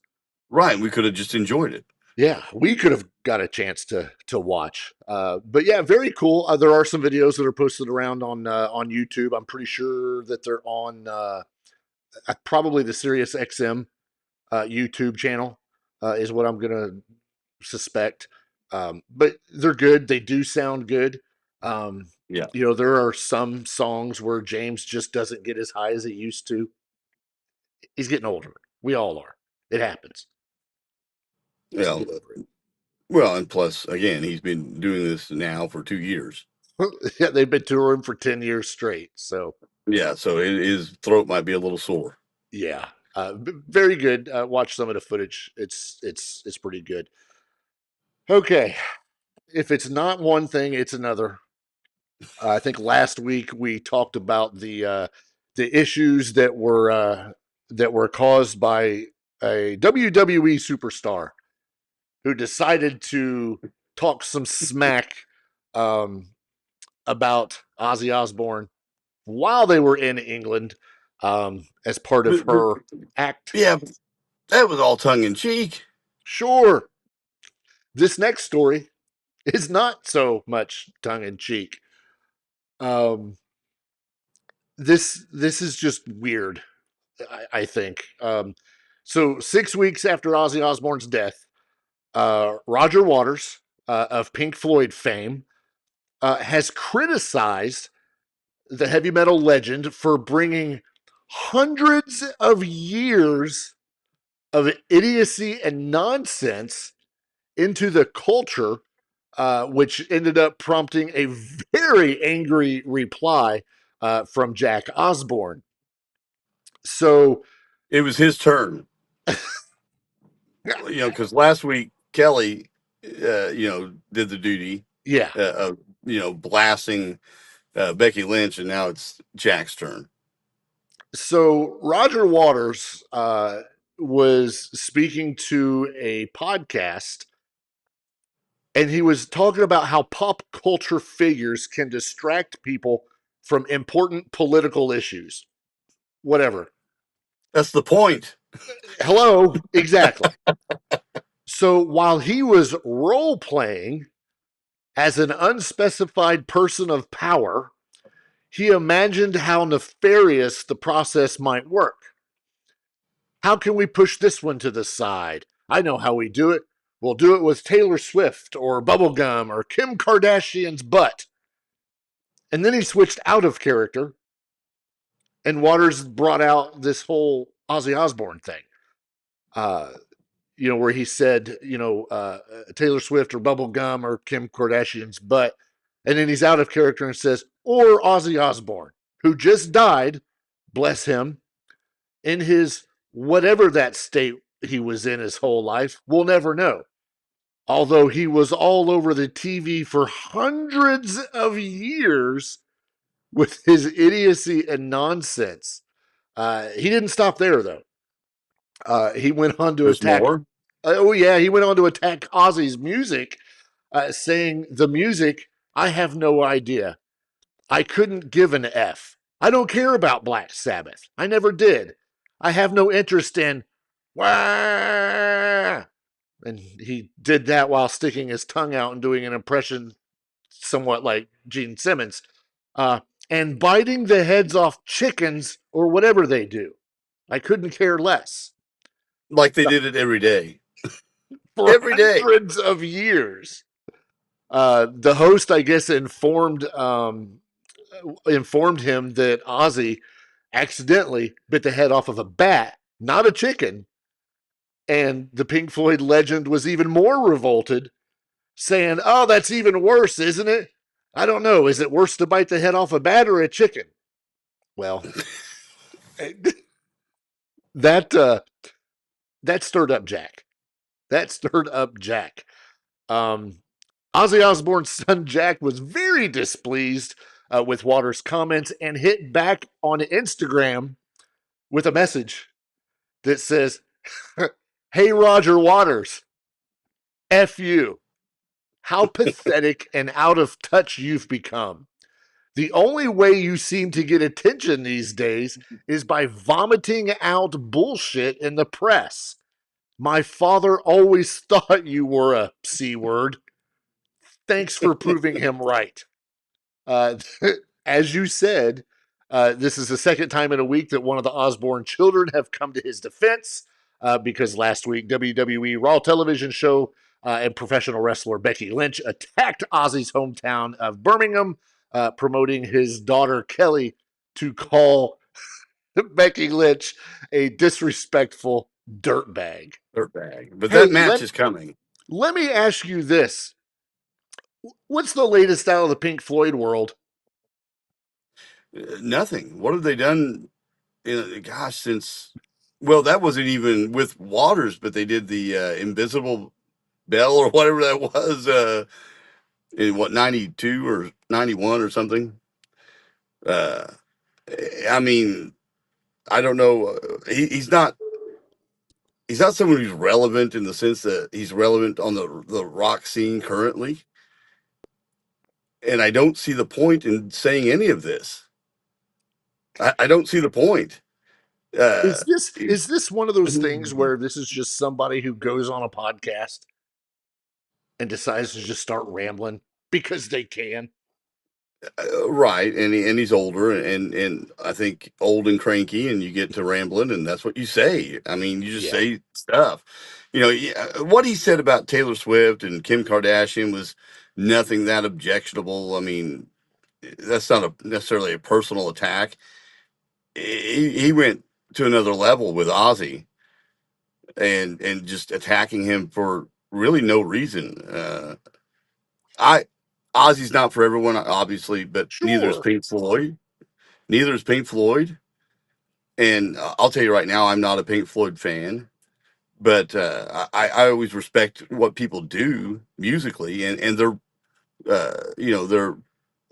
Right. We could have just enjoyed it. Yeah, we could have got a chance to watch. But yeah, very cool. There are some videos that are posted around on YouTube. I'm pretty sure that they're on probably the Sirius XM YouTube channel is what I'm gonna suspect. But they're good. They do sound good. Yeah. There are some songs where James just doesn't get as high as he used to. He's getting older. We all are. It happens. Yeah. Well, and plus, again, he's been doing this now for 2 years. Yeah, they've been touring for 10 years straight. So yeah, so his throat might be a little sore. Yeah, very good. Watch some of the footage. It's pretty good. Okay, if it's not one thing, it's another. I think last week we talked about the issues that were caused by a WWE superstar who decided to talk some smack about Ozzy Osbourne while they were in England as part of her act. Yeah, that was all tongue in cheek. Sure. This next story is not so much tongue in cheek. This is just weird, I think. So 6 weeks after Ozzy Osbourne's death, Roger Waters of Pink Floyd fame has criticized the heavy metal legend for bringing hundreds of years of idiocy and nonsense into the culture, which ended up prompting a very angry reply from Jack Osbourne. So it was his turn. Because last week Kelly, did the duty. Yeah. Of blasting Becky Lynch, and now it's Jack's turn. So Roger Waters was speaking to a podcast, and he was talking about how pop culture figures can distract people from important political issues. Whatever. That's the point. Hello, exactly. So while he was role-playing as an unspecified person of power, he imagined how nefarious the process might work. How can we push this one to the side? I know how we do it. We'll do it with Taylor Swift or Bubblegum or Kim Kardashian's butt. And then he switched out of character, and Waters brought out this whole Ozzy Osbourne thing. Where he said, Taylor Swift or Bubblegum or Kim Kardashian's butt. And then he's out of character and says, or Ozzy Osbourne, who just died, bless him, in his whatever that state he was in his whole life. We'll never know. Although he was all over the TV for hundreds of years with his idiocy and nonsense. He didn't stop there, though. He went on to attack. He went on to attack Ozzy's music, saying the music, I have no idea. I couldn't give an F. I don't care about Black Sabbath. I never did. I have no interest in wah. And he did that while sticking his tongue out and doing an impression somewhat like Gene Simmons. And biting the heads off chickens or whatever they do. I couldn't care less. Like they did it every day. For every day. Hundreds of years. The host, I guess, informed informed him that Ozzy accidentally bit the head off of a bat, not a chicken. And the Pink Floyd legend was even more revolted, saying, "Oh, that's even worse, isn't it? I don't know. Is it worse to bite the head off a bat or a chicken?" Well, that stirred up Jack. That stirred up Jack. Ozzy Osbourne's son Jack was very displeased with Waters' comments and hit back on Instagram with a message that says, "Hey, Roger Waters, F you. How pathetic and out of touch you've become. The only way you seem to get attention these days is by vomiting out bullshit in the press. My father always thought you were a C word. Thanks for proving him right." Uh, as you said, this is the second time in a week that one of the Osbourne children have come to his defense because last week WWE Raw television show and professional wrestler Becky Lynch attacked Ozzy's hometown of Birmingham, promoting his daughter Kelly to call Becky Lynch a disrespectful dirtbag. Dirtbag. But Hey, that match is coming. let me ask you this. What's the latest out of the Pink Floyd world? Nothing. What have they done? Gosh, since that wasn't even with Waters, but they did the Invisible Bell or whatever that was. In what 92 or 91 or something. Uh, I mean, I don't know. He's not. He's not someone who's relevant in the sense that he's relevant on the rock scene currently. And I don't see the point in saying any of this. I don't see the point. Is this one of those things where this is just somebody who goes on a podcast and decides to just start rambling because they can? Right, and he's older, and I think old and cranky, and you get to rambling, and that's what you say. I mean, you just say stuff. What he said about Taylor Swift and Kim Kardashian was nothing that objectionable. I mean, that's not necessarily a personal attack. He went to another level with Ozzy, and just attacking him for really no reason. I Ozzy's not for everyone, obviously, but neither is Pink Floyd. Neither is Pink Floyd. And I'll tell you right now, I'm not a Pink Floyd fan, but I always respect what people do musically and their their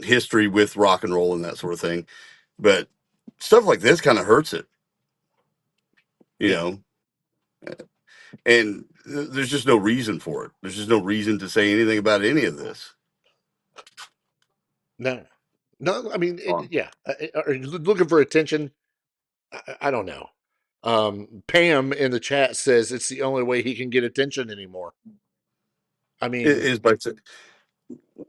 history with rock and roll and that sort of thing. But stuff like this kind of hurts it, you know. And there's just no reason for it. There's just no reason to say anything about any of this. No. I mean, are you looking for attention? I don't know. Pam in the chat says it's the only way he can get attention anymore. I mean, is by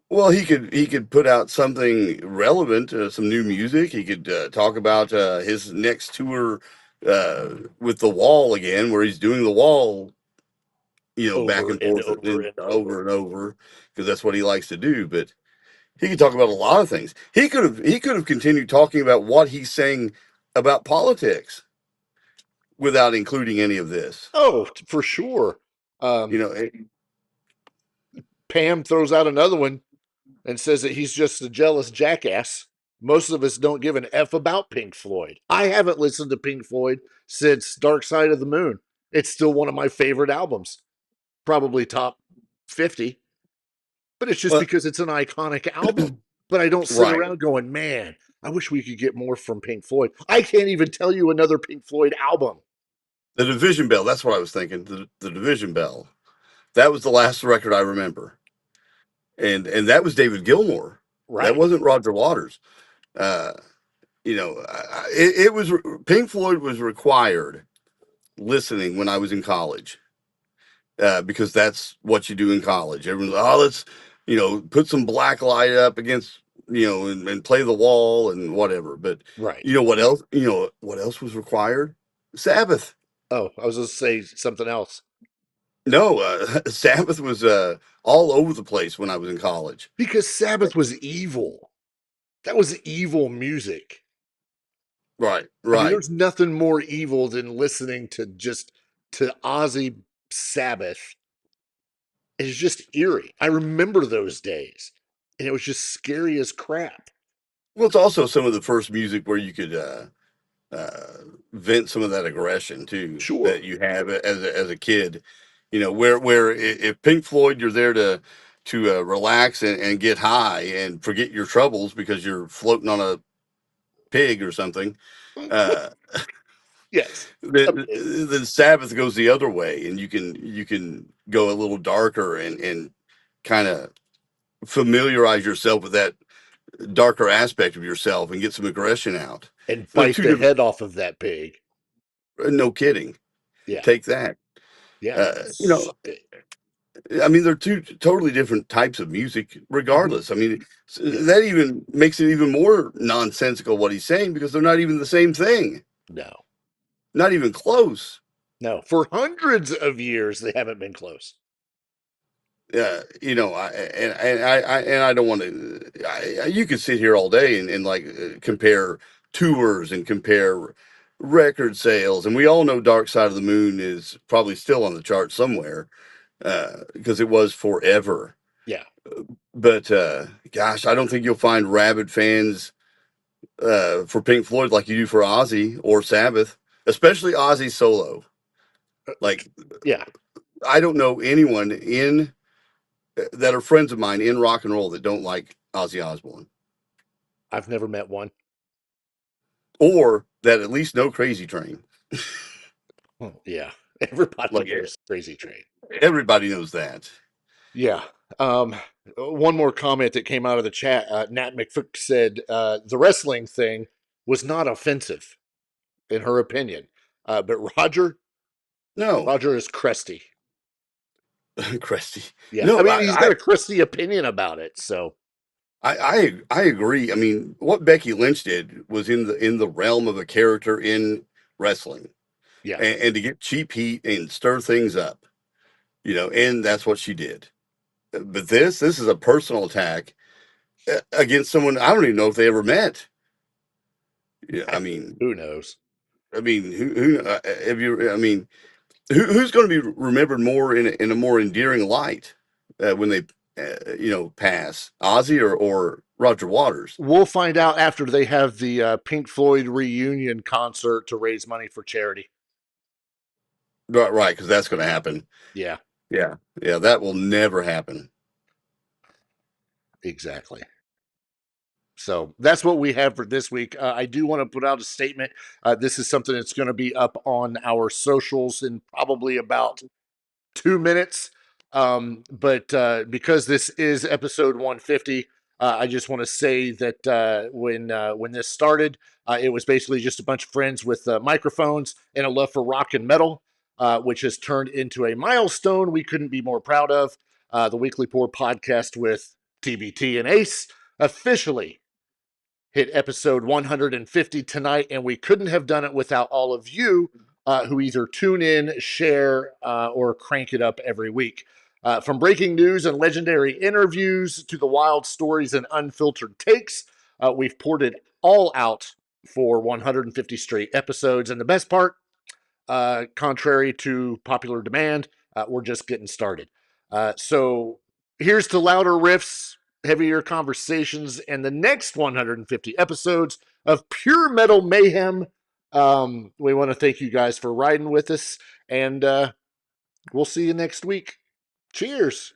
well, he could put out something relevant, some new music. He could talk about his next tour with the Wall again, where he's doing the Wall, back and forth and over and over, because that's what he likes to do. But he could talk about a lot of things. He could have continued talking about what he's saying about politics without including any of this. Oh, for sure. Pam throws out another one and says that he's just a jealous jackass. Most of us don't give an F about Pink Floyd. I haven't listened to Pink Floyd since Dark Side of the Moon. It's still one of my favorite albums. Probably top 50. But it's just because it's an iconic album. But I don't sit around going, man, I wish we could get more from Pink Floyd. I can't even tell you another Pink Floyd album. The Division Bell, that's what I was thinking. The Division Bell. That was the last record I remember. And that was David Gilmour. Right. That wasn't Roger Waters. It was Pink Floyd was required listening when I was in college, because that's what you do in college. Everyone's let's put some black light up against and play the Wall and whatever. But what else? What else was required? Sabbath. Oh, I was going to say something else. No, Sabbath was all over the place when I was in college. Because Sabbath was evil. that was evil music. Right, I mean, right. there's nothing more evil than listening to Ozzy Sabbath. It's just eerie. I remember those days, and it was just scary as crap. Well, it's also some of the first music where you could vent some of that aggression too Sure. that you have as a kid. You know, where if Pink Floyd, you're there to relax and get high and forget your troubles because you're floating on a pig or something. Uh, Yes. the Sabbath goes the other way, and you can go a little darker and kind of familiarize yourself with that darker aspect of yourself and get some aggression out. And They're bite two the different. head off of that pig. No kidding. Yeah. Take that. Yeah. You know, I mean, they're two totally different types of music, regardless. I mean, that even makes it even more nonsensical what he's saying because they're not even the same thing. No. Not even close. No. For hundreds of years, they haven't been close. You know, I don't want to. You could sit here all day and like compare tours and compare record sales, and we all know Dark Side of the Moon is probably still on the chart somewhere because it was forever. Yeah. But gosh, I don't think you'll find rabid fans for Pink Floyd like you do for Ozzy or Sabbath, especially Ozzy solo. Like, yeah, I don't know anyone that are friends of mine in rock and roll that don't like Ozzy Osbourne. I've never met one. Or that at least know Crazy Train. Yeah, everybody Like, knows Crazy Train. Everybody knows that. Yeah. One more comment that came out of the chat. Nat McFook said the wrestling thing was not offensive, in her opinion. But Roger is crusty. Crusty. Yeah. No, I mean, he's got a crusty opinion about it. So I agree. I mean, what Becky Lynch did was in the realm of a character in wrestling. Yeah. And to get cheap heat and stir things up, you know, and that's what she did. But this is a personal attack against someone I don't even know if they ever met. Yeah, I mean, who knows? I mean, who have you? I mean, who's going to be remembered more in a more endearing light when they, pass? Ozzy or Roger Waters? We'll find out after they have the Pink Floyd reunion concert to raise money for charity. Right, because that's going to happen. Yeah. Yeah, that will never happen. Exactly. So that's what we have for this week. I do want to put out a statement. This is something that's going to be up on our socials in probably about 2 minutes. But because this is episode 150, I just want to say that when this started, it was basically just a bunch of friends with microphones and a love for rock and metal, which has turned into a milestone we couldn't be more proud of. The Weekly Pour podcast with TBT and Ace officially hit episode 150 tonight, and we couldn't have done it without all of you who either tune in, share, or crank it up every week. From breaking news and legendary interviews to the wild stories and unfiltered takes, we've poured it all out for 150 straight episodes. And the best part, contrary to popular demand, we're just getting started. So here's to louder riffs, heavier conversations, and the next 150 episodes of pure metal mayhem. We want to thank you guys for riding with us, and we'll see you next week. Cheers.